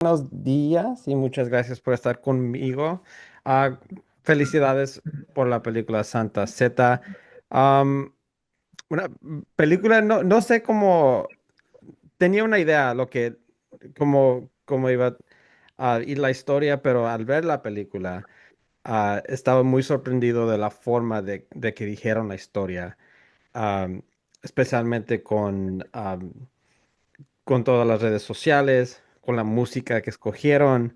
Buenos días y muchas gracias por estar conmigo. Ah, Felicidades por la película Santa Z. Am, una película, no sé cómo, tenía una idea cómo iba a ir la historia, pero al ver la película, estaba muy sorprendido de la forma de que dijeron la historia, am, especialmente con todas las redes sociales, con la música que escogieron.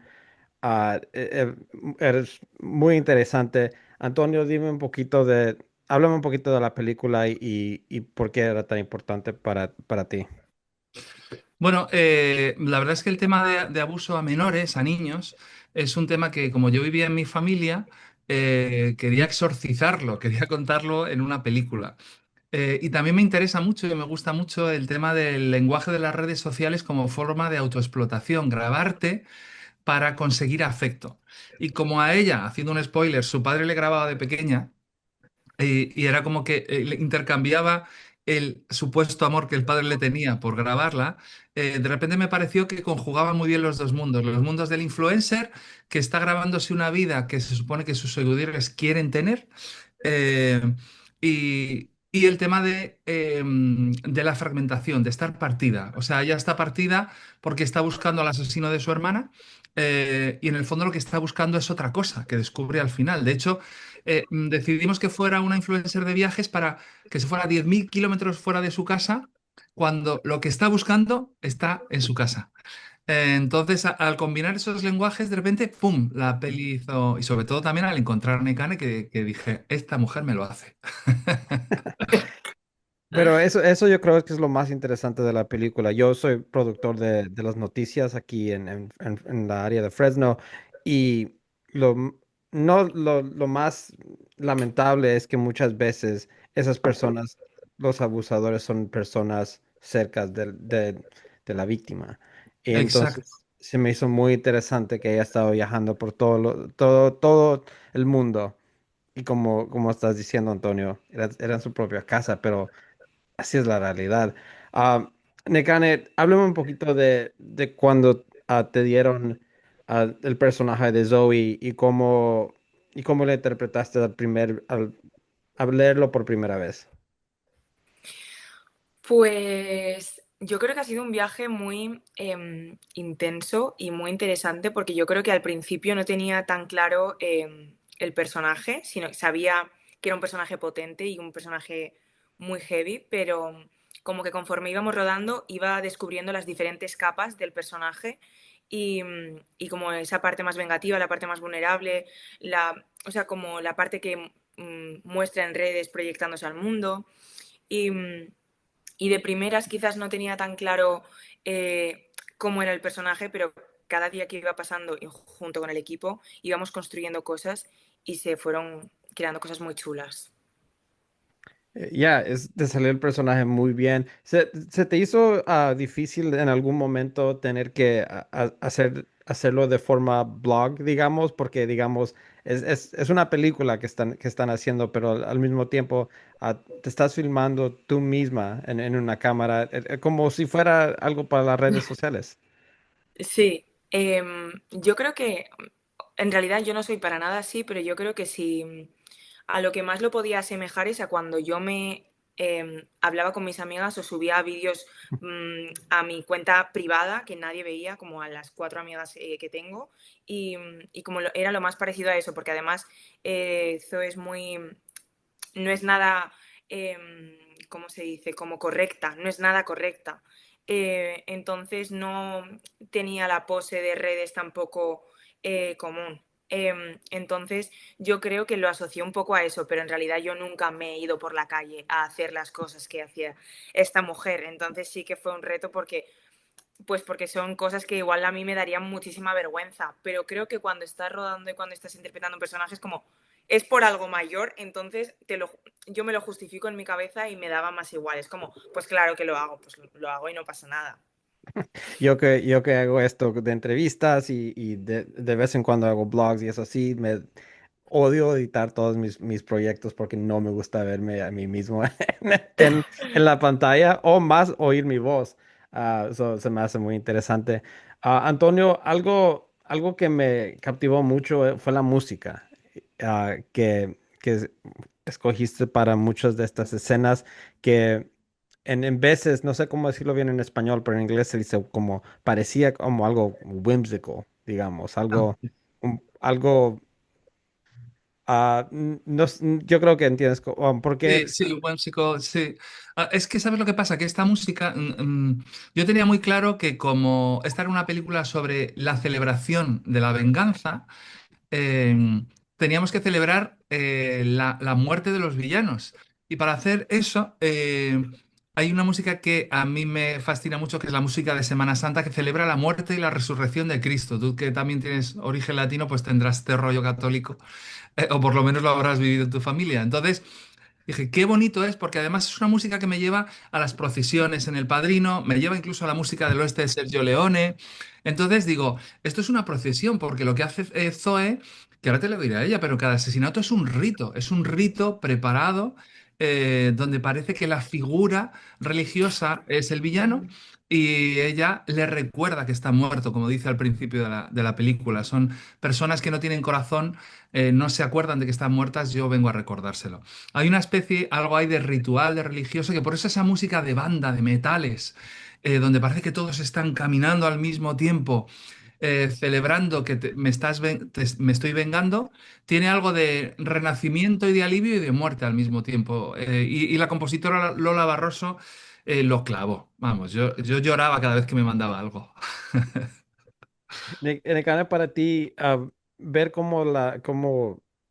Eres muy interesante. Antonio, háblame un poquito de la película y por qué era tan importante para ti. Bueno, la verdad es que el tema de abuso a menores, a niños, es un tema que como yo vivía en mi familia, quería exorcizarlo, quería contarlo en una película. Y también me interesa mucho y me gusta mucho el tema del lenguaje de las redes sociales como forma de autoexplotación, grabarte para conseguir afecto. Y como a ella, haciendo un spoiler, su padre le grababa de pequeña, y era como que le intercambiaba el supuesto amor que el padre le tenía por grabarla. De repente me pareció que conjugaba muy bien los dos mundos, los mundos del influencer que está grabándose una vida que se supone que sus seguidores quieren tener, eh, y el tema de la fragmentación, de estar partida. O sea, ella está partida porque está buscando al asesino de su hermana, y en el fondo lo que está buscando es otra cosa que descubre al final. De hecho, decidimos que fuera una influencer de viajes para que se fuera 10.000 kilómetros fuera de su casa cuando lo que está buscando está en su casa. Entonces, al combinar esos lenguajes, de repente, ¡pum!, la peli hizo. Y sobre todo también al encontrar a Nekane, que dije, esta mujer me lo hace. Pero eso yo creo que es lo más interesante de la película. Yo soy productor de las noticias aquí en la área de Fresno y lo, m- no, lo más lamentable es que muchas veces esas personas, los abusadores, son personas cercas de la víctima. Y Exacto. entonces se me hizo muy interesante que haya estado viajando por todo el mundo. Y como estás diciendo, Antonio, era en su propia casa, pero así es la realidad. Ah, Nekane, háblame un poquito de cuando te dieron el personaje de Zoe y cómo le interpretaste al leerlo por primera vez. Pues yo creo que ha sido un viaje muy intenso y muy interesante porque yo creo que al principio no tenía tan claro el personaje, sino que sabía que era un personaje potente y un personaje muy heavy, pero como que conforme íbamos rodando iba descubriendo las diferentes capas del personaje y como esa parte más vengativa, la parte más vulnerable, o sea, como la parte que muestra en redes proyectándose al mundo. Y, y de primeras quizás no tenía tan claro cómo era el personaje, pero cada día que iba pasando y junto con el equipo íbamos construyendo cosas y se fueron creando cosas muy chulas. Te salió el personaje muy bien. ¿Se te hizo difícil en algún momento tener que hacerlo de forma blog, digamos? Porque, digamos, es una película que están haciendo, pero al mismo tiempo te estás filmando tú misma en una cámara, como si fuera algo para las redes sociales. Sí, yo creo que en realidad yo no soy para nada así, pero yo creo que si a lo que más lo podía asemejar es a cuando yo me hablaba con mis amigas o subía vídeos a mi cuenta privada que nadie veía, como a las cuatro amigas que tengo, y como era lo más parecido a eso, porque además Zoe es muy, no es nada, ¿cómo se dice? Como correcta, no es nada correcta. Entonces no tenía la pose de redes tampoco común. Entonces yo creo que lo asocié un poco a eso, pero en realidad yo nunca me he ido por la calle a hacer las cosas que hacía esta mujer. Entonces sí que fue un reto porque, pues porque son cosas que igual a mí me darían muchísima vergüenza, pero creo que cuando estás rodando y cuando estás interpretando un personaje es como, es por algo mayor, entonces yo me lo justifico en mi cabeza y me daba más igual. Es como, pues claro que lo hago, pues lo hago y no pasa nada. Yo que hago esto de entrevistas y de vez en cuando hago blogs y eso así, me odio editar todos mis proyectos porque no me gusta verme a mí mismo en la pantalla o más oír mi voz. Se me hace muy interesante. Antonio, algo que me captivó mucho fue la música que escogiste para muchas de estas escenas que en veces, no sé cómo decirlo bien en español, pero en inglés se dice como parecía como algo whimsical, digamos, algo, algo, yo creo que entiendes, Sí, porque sí, buen psico, sí. Es que, ¿sabes lo que pasa? Que esta música, yo tenía muy claro que como esta era una película sobre la celebración de la venganza, teníamos que celebrar la muerte de los villanos. Y para hacer eso, hay una música que a mí me fascina mucho, que es la música de Semana Santa, que celebra la muerte y la resurrección de Cristo. Tú que también tienes origen latino, pues tendrás este rollo católico, o por lo menos lo habrás vivido en tu familia. Entonces, dije, qué bonito es, porque además es una música que me lleva a las procesiones en El Padrino, me lleva incluso a la música del oeste de Sergio Leone. Entonces digo, esto es una procesión, porque lo que hace Zoe, que ahora te lo diré a ella, pero cada asesinato es un rito preparado, donde parece que la figura religiosa es el villano. Y ella le recuerda que está muerto, como dice al principio de la película. Son personas que no tienen corazón, no se acuerdan de que están muertas, yo vengo a recordárselo. Hay una especie, algo hay de ritual, de religioso, que por eso esa música de banda, de metales, donde parece que todos están caminando al mismo tiempo, celebrando que me estoy vengando, tiene algo de renacimiento y de alivio y de muerte al mismo tiempo. Y la compositora Lola Barroso lo clavó. Vamos, yo lloraba cada vez que me mandaba algo. En el canal para ti, ver cómo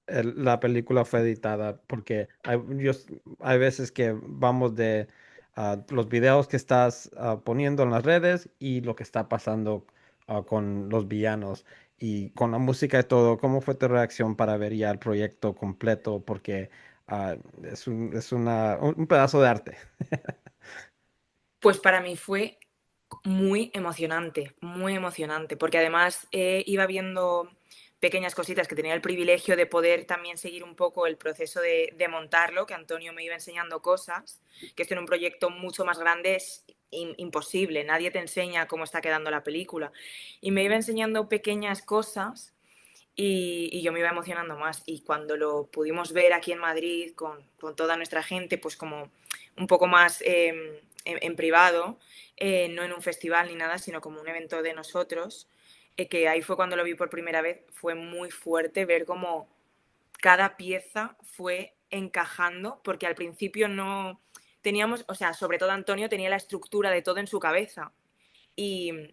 la película fue editada, porque hay veces que vamos de los videos que estás poniendo en las redes y lo que está pasando con los villanos y con la música y todo. ¿Cómo fue tu reacción para ver ya el proyecto completo? Porque es un pedazo de arte. Pues para mí fue muy emocionante, porque además iba viendo pequeñas cositas que tenía el privilegio de poder también seguir un poco el proceso de montarlo, que Antonio me iba enseñando cosas, que esto en un proyecto mucho más grande es imposible, nadie te enseña cómo está quedando la película. Y me iba enseñando pequeñas cosas y yo me iba emocionando más. Y cuando lo pudimos ver aquí en Madrid con toda nuestra gente, pues como un poco más en privado, no en un festival ni nada, sino como un evento de nosotros, que ahí fue cuando lo vi por primera vez, fue muy fuerte ver cómo cada pieza fue encajando, porque al principio no teníamos, o sea, sobre todo Antonio tenía la estructura de todo en su cabeza y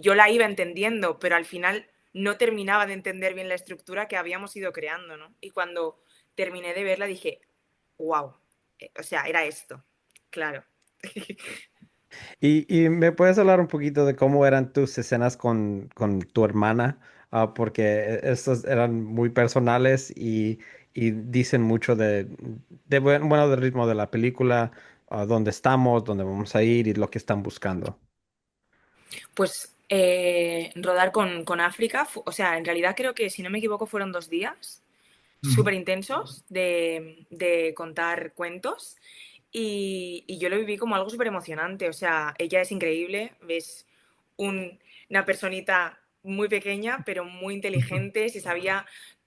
yo la iba entendiendo, pero al final no terminaba de entender bien la estructura que habíamos ido creando, ¿no? Y cuando terminé de verla dije, wow, o sea, era esto, claro. Y me puedes hablar un poquito de cómo eran tus escenas con tu hermana. Porque estos eran muy personales y dicen mucho bueno, del ritmo de la película, dónde estamos, dónde vamos a ir y lo que están buscando. Pues rodar con África, o sea, en realidad creo que, si no me equivoco, fueron 2 días Ujú. súper intensos de contar cuentos y yo lo viví como algo súper emocionante. O sea, ella es increíble, ves una personita muy pequeña, pero muy inteligente, se sabía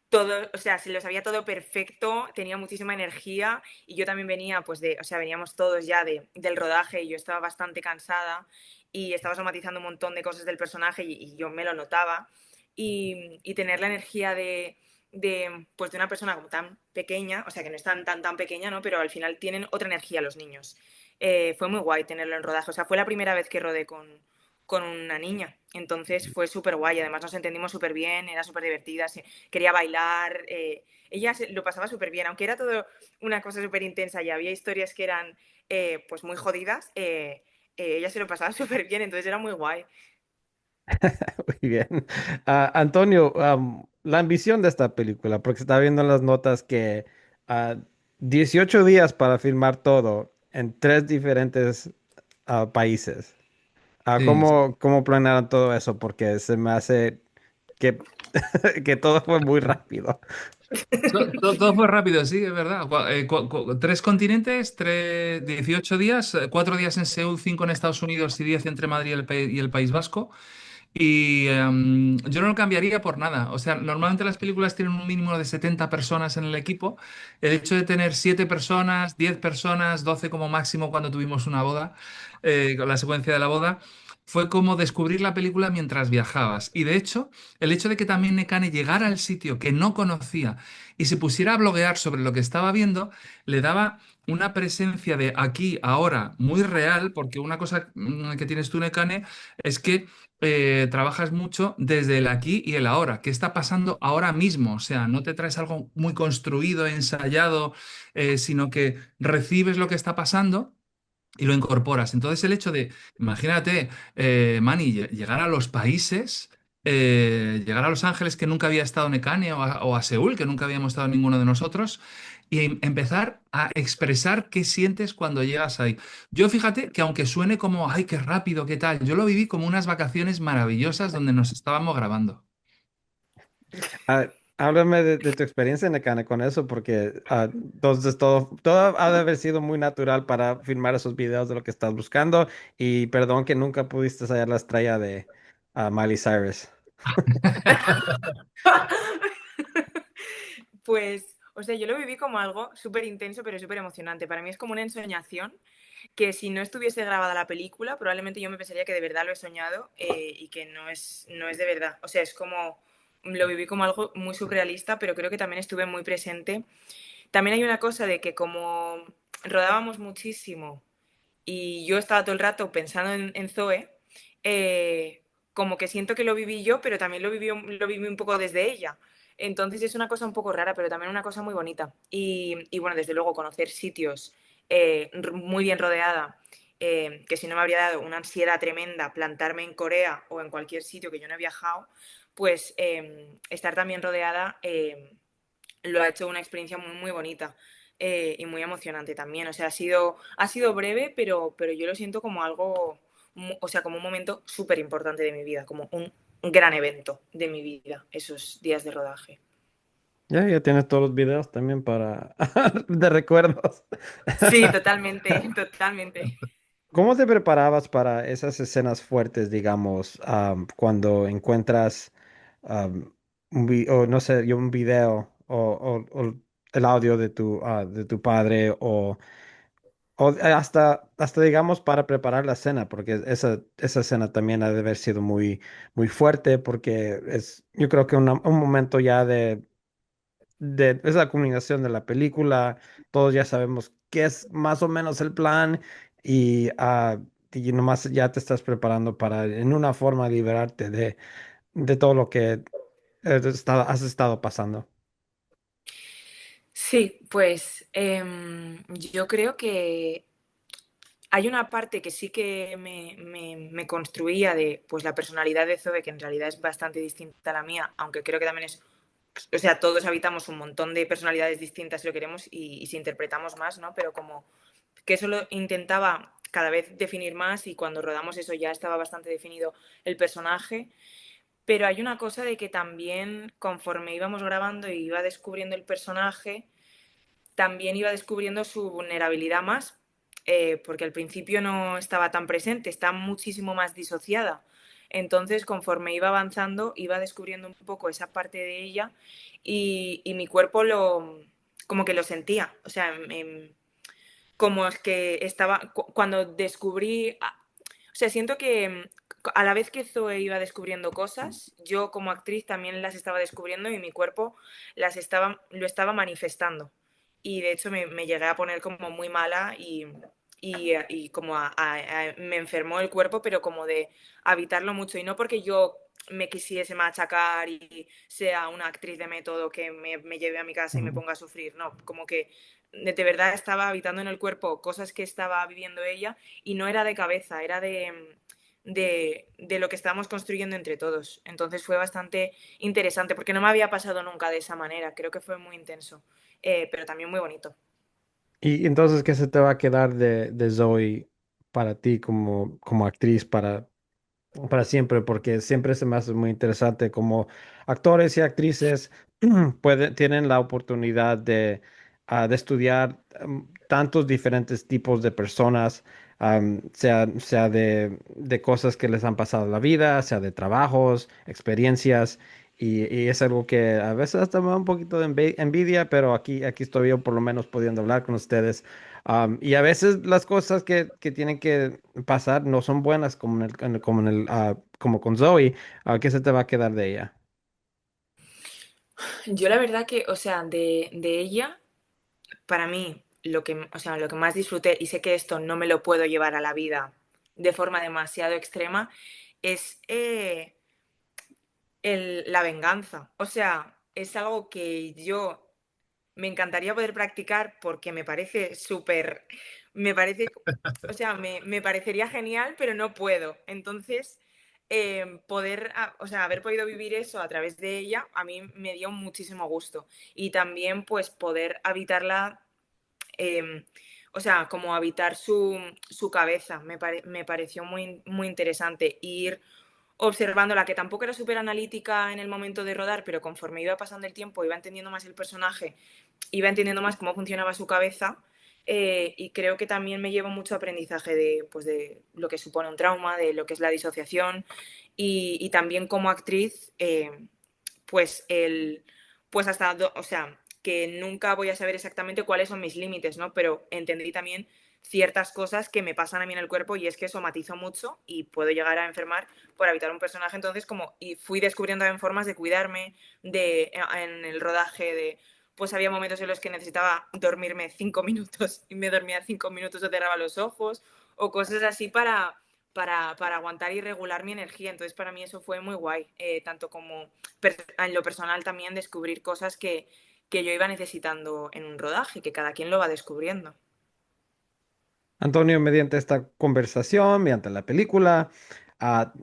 todo, o sea, se lo sabía todo perfecto, tenía muchísima energía y yo también venía, pues o sea, veníamos todos ya del rodaje y yo estaba bastante cansada y estaba somatizando un montón de cosas del personaje y yo me lo notaba y tener la energía pues de una persona como tan pequeña, o sea, que no es tan pequeña, ¿no? Pero al final tienen otra energía los niños. Fue muy guay tenerlo en rodaje, o sea, fue la primera vez que rodé con una niña, entonces fue súper guay, además nos entendimos súper bien, era súper divertida, quería bailar, ella lo pasaba súper bien, aunque era todo una cosa súper intensa y había historias que eran pues muy jodidas, ella se lo pasaba súper bien, entonces era muy guay. Muy bien. Antonio, la ambición de esta película, porque se está viendo en las notas que ah, 18 días para filmar todo en tres diferentes países. Sí. ¿Cómo planearon todo eso? Porque se me hace que, que todo fue muy rápido. Todo fue rápido, sí, es verdad. 3 continentes, 18 días, 4 días en Seúl, 5 en Estados Unidos y 10 entre Madrid y el País Vasco. Y yo no lo cambiaría por nada. O sea, normalmente las películas tienen un mínimo de 70 personas en el equipo. El hecho de tener 7 personas, 10 personas, 12 como máximo cuando tuvimos una boda, con la secuencia de la boda, fue como descubrir la película mientras viajabas. Y de hecho, el hecho de que también Nekane llegara al sitio que no conocía y se pusiera a bloguear sobre lo que estaba viendo, le daba una presencia de aquí, ahora, muy real, porque una cosa que tienes tú, Nekane, es que trabajas mucho desde el aquí y el ahora. ¿Qué está pasando ahora mismo? O sea, no te traes algo muy construido, ensayado, sino que recibes lo que está pasando y lo incorporas. Entonces el hecho de, imagínate, Manny, llegar a los países, llegar a Los Ángeles que nunca había estado Nekane o a Seúl que nunca habíamos estado ninguno de nosotros y empezar a expresar qué sientes cuando llegas ahí. Yo fíjate que aunque suene como, ay, qué rápido, qué tal, yo lo viví como unas vacaciones maravillosas donde nos estábamos grabando. Háblame de tu experiencia en Necane con eso, porque entonces todo ha de haber sido muy natural para filmar esos videos de lo que estás buscando. Y perdón que nunca pudiste hallar la estrella de Miley Cyrus. Pues, o sea, yo lo viví como algo súper intenso, pero súper emocionante. Para mí es como una ensoñación que si no estuviese grabada la película, probablemente yo me pensaría que de verdad lo he soñado y que no es de verdad. O sea, es como, lo viví como algo muy surrealista, pero creo que también estuve muy presente. También hay una cosa de que como rodábamos muchísimo y yo estaba todo el rato pensando en Zoe, como que siento que lo viví yo, pero también lo viví un poco desde ella. Entonces es una cosa un poco rara, pero también una cosa muy bonita. Y bueno, desde luego conocer sitios muy bien rodeada, que si no me habría dado una ansiedad tremenda plantarme en Corea o en cualquier sitio que yo no he viajado, pues estar también rodeada lo ha hecho una experiencia muy, muy bonita y muy emocionante también. O sea, ha sido breve, pero yo lo siento como algo, o sea, como un momento súper importante de mi vida, como un gran evento de mi vida, esos días de rodaje. Ya tienes todos los videos también para de recuerdos. Sí, totalmente, totalmente. ¿Cómo te preparabas para esas escenas fuertes, digamos, cuando encuentras o no sé, yo un video o el audio de tu padre o hasta, digamos, para preparar la cena, porque esa escena también ha de haber sido muy, muy fuerte, porque yo creo que un momento ya es la culminación de la película, todos ya sabemos qué es más o menos el plan y nomás ya te estás preparando para en una forma liberarte de todo lo que has estado pasando. Sí, pues yo creo que hay una parte que sí que me construía de pues la personalidad de Zoe, que en realidad es bastante distinta a la mía, aunque creo que también es, o sea, todos habitamos un montón de personalidades distintas si lo queremos y si interpretamos más, ¿no? Pero como que eso lo intentaba cada vez definir más y cuando rodamos eso ya estaba bastante definido el personaje. Pero hay una cosa de que también conforme íbamos grabando y iba descubriendo el personaje, también iba descubriendo su vulnerabilidad más, porque al principio no estaba tan presente, está muchísimo más disociada. Entonces, conforme iba avanzando, iba descubriendo un poco esa parte de ella y mi cuerpo como que lo sentía. O sea, como es que estaba, cuando descubrí, o sea, siento que a la vez que Zoe iba descubriendo cosas, yo como actriz también las estaba descubriendo y mi cuerpo lo estaba manifestando. Y de hecho me llegué a poner como muy mala y como me enfermó el cuerpo, pero como de habitarlo mucho. Y no porque yo me quisiese machacar y sea una actriz de método que me lleve a mi casa y me Ujú. ponga a sufrir, no, como que de verdad estaba habitando en el cuerpo cosas que estaba viviendo ella y no era de cabeza, era de lo que estábamos construyendo entre todos. Entonces fue bastante interesante porque no me había pasado nunca de esa manera, creo que fue muy intenso, pero también muy bonito. Y entonces, ¿qué se te va a quedar de Zoe para ti como actriz para siempre? Porque siempre se me hace muy interesante como actores y actrices tienen la oportunidad de estudiar tantos diferentes tipos de personas sea de cosas que les han pasado en la vida, sea de trabajos, experiencias. Y es algo que a veces hasta me da un poquito de envidia, pero aquí estoy yo por lo menos pudiendo hablar con ustedes. Y a veces las cosas que tienen que pasar no son buenas como con Zoe. ¿Qué se te va a quedar de ella? Yo la verdad que, o sea, de ella, para mí, o sea, lo que más disfruté, y sé que esto no me lo puedo llevar a la vida de forma demasiado extrema, es la venganza. O sea, es algo que yo me encantaría poder practicar porque me parece súper, me parece, o sea, me parecería genial, pero no puedo. Entonces, o sea, haber podido vivir eso a través de ella, a mí me dio muchísimo gusto. Y también, pues, poder habitarla, eh, o sea, como habitar su cabeza, me pareció muy, muy interesante. Ir observándola, que tampoco era súper analítica en el momento de rodar, pero conforme iba pasando el tiempo, iba entendiendo más el personaje, iba entendiendo más cómo funcionaba su cabeza. Y creo que también me llevo mucho aprendizaje pues de lo que supone un trauma, de lo que es la disociación y también como actriz, pues pues o sea, que nunca voy a saber exactamente cuáles son mis límites, ¿no? Pero entendí también ciertas cosas que me pasan a mí en el cuerpo y es que somatizo mucho y puedo llegar a enfermar por habitar un personaje. Entonces, y fui descubriendo también formas de cuidarme, en el rodaje pues había momentos en los que necesitaba dormirme 5 minutos y me dormía 5 minutos o cerraba los ojos o cosas así para aguantar y regular mi energía. Entonces, para mí eso fue muy guay, tanto como en lo personal también descubrir cosas que yo iba necesitando en un rodaje, que cada quien lo va descubriendo. Antonio, mediante esta conversación, mediante la película, ah,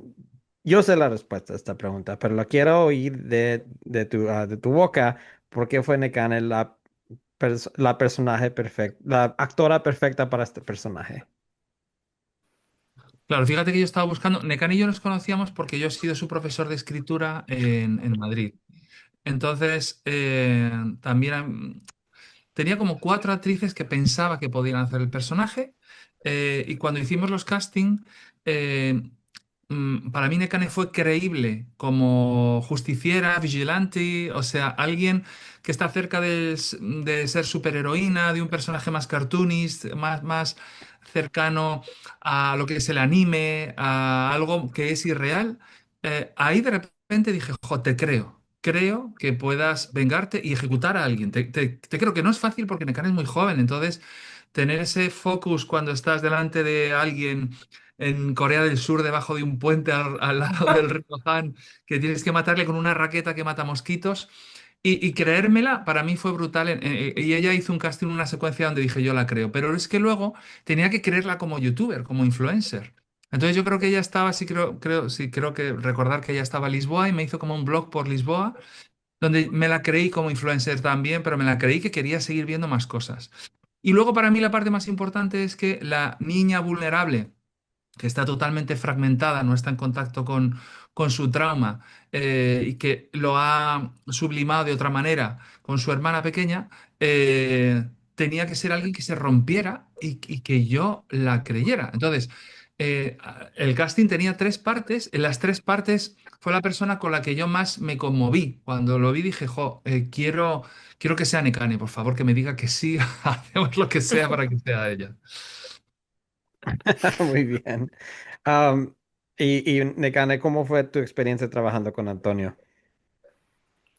yo sé la respuesta a esta pregunta, pero la quiero oír de tu boca. ¿Por qué fue Nekane la personaje perfecta, la actora perfecta para este personaje? Claro, fíjate que yo estaba buscando, Necan y yo nos conocíamos porque yo he sido su profesor de escritura en Madrid. Entonces, también tenía como cuatro actrices que pensaba que podían hacer el personaje. Y cuando hicimos los casting, eh, para mí Nekane fue creíble como justiciera, vigilante, o sea, alguien que está cerca de ser superheroína, de un personaje más cartoonist, más cercano a lo que es el anime, a algo que es irreal. Ahí de repente dije, jo, te creo. Creo que puedas vengarte y ejecutar a alguien. Te creo que no es fácil porque Nekane es muy joven, entonces tener ese focus cuando estás delante de alguien en Corea del Sur, debajo de un puente al lado del río Han, que tienes que matarle con una raqueta que mata mosquitos. Y creérmela, para mí fue brutal. Y ella hizo un casting, una secuencia donde dije, yo la creo. Pero es que luego tenía que creerla como youtuber, como influencer. Entonces yo creo que ella estaba, sí, creo que recordar que ella estaba en Lisboa y me hizo como un blog por Lisboa, donde me la creí como influencer también, pero me la creí que quería seguir viendo más cosas. Y luego para mí la parte más importante es que la niña vulnerable que está totalmente fragmentada, no está en contacto con su trauma, y que lo ha sublimado de otra manera con su hermana pequeña, tenía que ser alguien que se rompiera y que yo la creyera. Entonces, el casting tenía tres partes. En las tres partes fue la persona con la que yo más me conmoví. Cuando lo vi dije, jo, quiero que sea Nekane, por favor, que me diga que sí, hacemos lo que sea para que sea ella. Muy bien. Am, Nekane, ¿cómo fue tu experiencia trabajando con Antonio?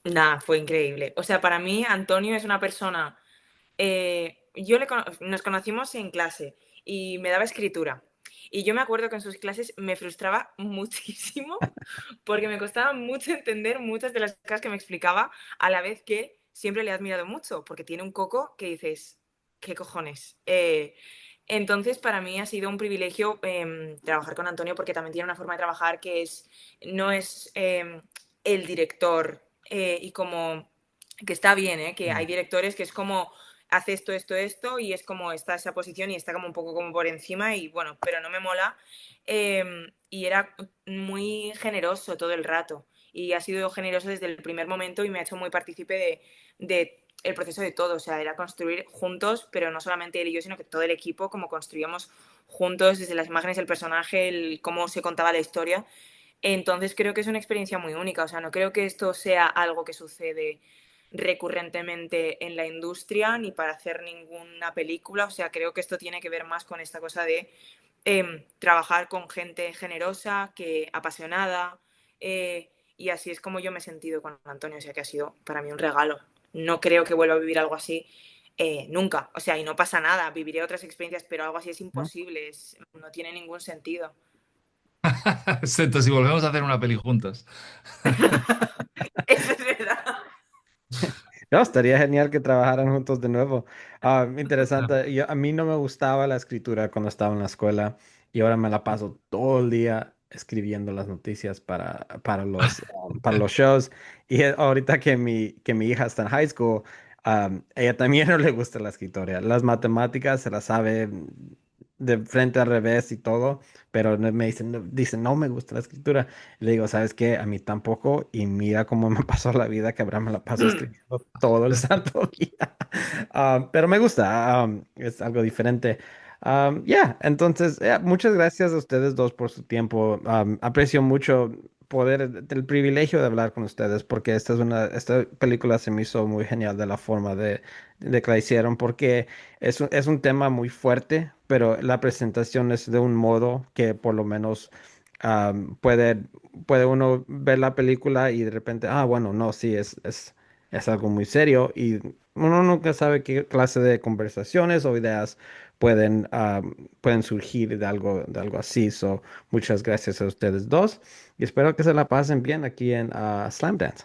Nada, fue increíble. O sea, para mí Antonio es una persona. Nos conocimos en clase y me daba escritura. Y yo me acuerdo que en sus clases me frustraba muchísimo porque me costaba mucho entender muchas de las cosas que me explicaba, a la vez que siempre le he admirado mucho, porque tiene un coco que dices, ¿qué cojones? Entonces, para mí ha sido un privilegio, trabajar con Antonio porque también tiene una forma de trabajar no es el director, y como que está bien, que hay directores que es como hace esto, esto, esto y es como está esa posición y está como un poco como por encima y bueno, pero no me mola. Y era muy generoso todo el rato y ha sido generoso desde el primer momento y me ha hecho muy partícipe de el proceso de todo, o sea, era construir juntos, pero no solamente él y yo, sino que todo el equipo, como construíamos juntos, desde las imágenes del personaje, cómo se contaba la historia. Entonces creo que es una experiencia muy única, o sea, no creo que esto sea algo que sucede recurrentemente en la industria ni para hacer ninguna película, o sea, creo que esto tiene que ver más con esta cosa de trabajar con gente generosa, que apasionada, y así es como yo me he sentido con Antonio, o sea, que ha sido para mí un regalo. No creo que vuelva a vivir algo así nunca, o sea, y no pasa nada, viviré otras experiencias, pero algo así es ¿no? imposible, no tiene ningún sentido. Excepto si volvemos a hacer una peli juntos. Eso es verdad. No, estaría genial que trabajaran juntos de nuevo. Interesante. A mí no me gustaba la escritura cuando estaba en la escuela y ahora me la paso todo el día escribiendo las noticias para los shows. Y ahorita que mi hija está en high school, ella también no le gusta la escritura. Las matemáticas se las sabe de frente al revés y todo, pero me dicen, dice, no me gusta la escritura. Le digo, ¿sabes qué? A mí tampoco. Y mira cómo me pasó la vida, que ahora me la paso escribiendo todo el santo día. Pero me gusta, es algo diferente. Entonces, muchas gracias a ustedes dos por su tiempo. Aprecio mucho poder, el privilegio de hablar con ustedes, porque esta película se me hizo muy genial de la forma de que la hicieron, porque es un tema muy fuerte, pero la presentación es de un modo que por lo menos puede uno ver la película y de repente, bueno, no, sí, es algo muy serio y uno nunca sabe qué clase de conversaciones o ideas pueden surgir de algo así. So, muchas gracias a ustedes dos y espero que se la pasen bien aquí en Slam Dance.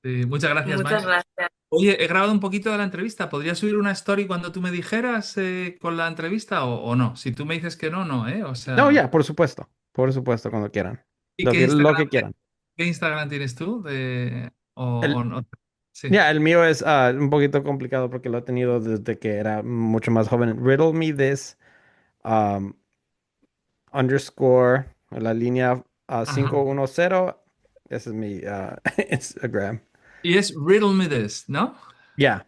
Sí, muchas gracias, Muchas Manny. gracias. Oye, he grabado un poquito de la entrevista. ¿Podría subir una story cuando tú me dijeras con la entrevista o no? Si tú me dices que no, no, ¿eh? O No, sea, ya, por supuesto, cuando quieran. ¿y Lo que quieran. qué Instagram tienes tú? O no? Sí. Ya, el mío es un poquito complicado porque lo he tenido desde que era mucho más joven. Riddle me this um, underscore la línea Ajá. 510. Ese es mi Instagram. Y es Riddle Me This, ¿no? Ya.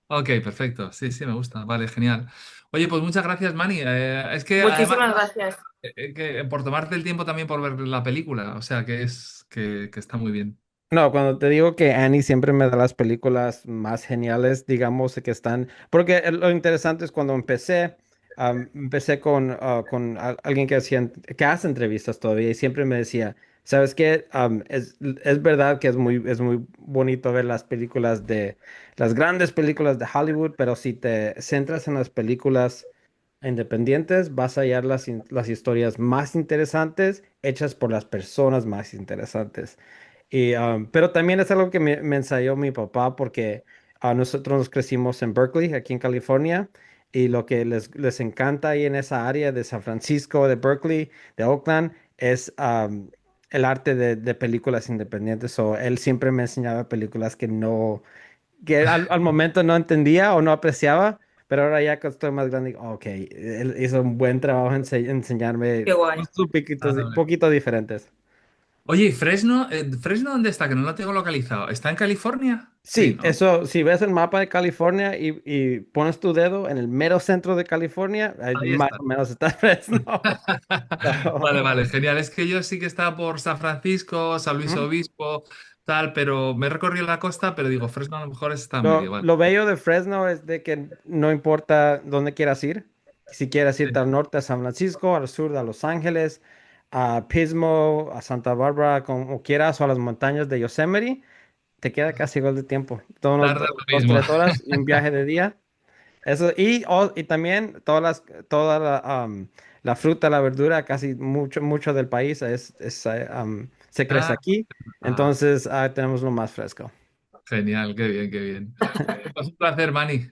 Ok, perfecto. Sí, sí, me gusta. Vale, genial. Oye, pues muchas gracias, Manny. Es que además, Muchísimas gracias. que por tomarte el tiempo también por ver la película, o sea, que está muy bien. No, cuando te digo que Annie siempre me da las películas más geniales, digamos, que están, porque lo interesante es cuando empecé con alguien que hace entrevistas todavía y siempre me decía, ¿sabes qué? Es verdad que es muy bonito ver las películas las grandes películas de Hollywood, pero si te centras en las películas independientes, vas a hallar las historias más interesantes hechas por las personas más interesantes. Pero también es algo que me ensayó mi papá porque nosotros nos crecimos en Berkeley, aquí en California, y lo que les encanta ahí en esa área de San Francisco, de Berkeley, de Oakland, es el arte de películas independientes. O él siempre me enseñaba películas que al momento no entendía o no apreciaba, pero ahora ya que estoy más grande, digo, ok, él hizo un buen trabajo en Qué enseñarme guay. cosas un Ah, vale. poquito diferentes. Oye, ¿y Fresno? ¿Fresno dónde está? Que no lo tengo localizado. ¿Está en California? Sí, Sí, ¿no? eso, si ves el mapa de California y pones tu dedo en el mero centro de California, ahí Ahí más está. o menos está Fresno. Vale, So, vale, genial. Es que yo sí que estaba por San Francisco, San Luis ujú. Obispo, tal, pero me he recorrido la costa, pero digo, Fresno a lo mejor está en medio, vale. Lo bello de Fresno es de que no importa dónde quieras ir, si quieres irte Sí. al norte a San Francisco, al sur a Los Ángeles, a Pismo, a Santa Bárbara, como quieras, o a las montañas de Yosemite, te queda casi igual de tiempo. Todos unos Tarda lo dos, mismo. 3 horas y un viaje de día. Eso, y también toda la fruta, la verdura, casi mucho del país se crece Ah, aquí. ah, Entonces, tenemos lo más fresco. genial, qué bien, qué bien. Es un placer, Manny.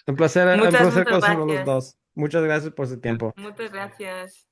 Un Muchas, placer muchas conocerlos los gracias. dos. Muchas gracias por su tiempo. Muchas gracias.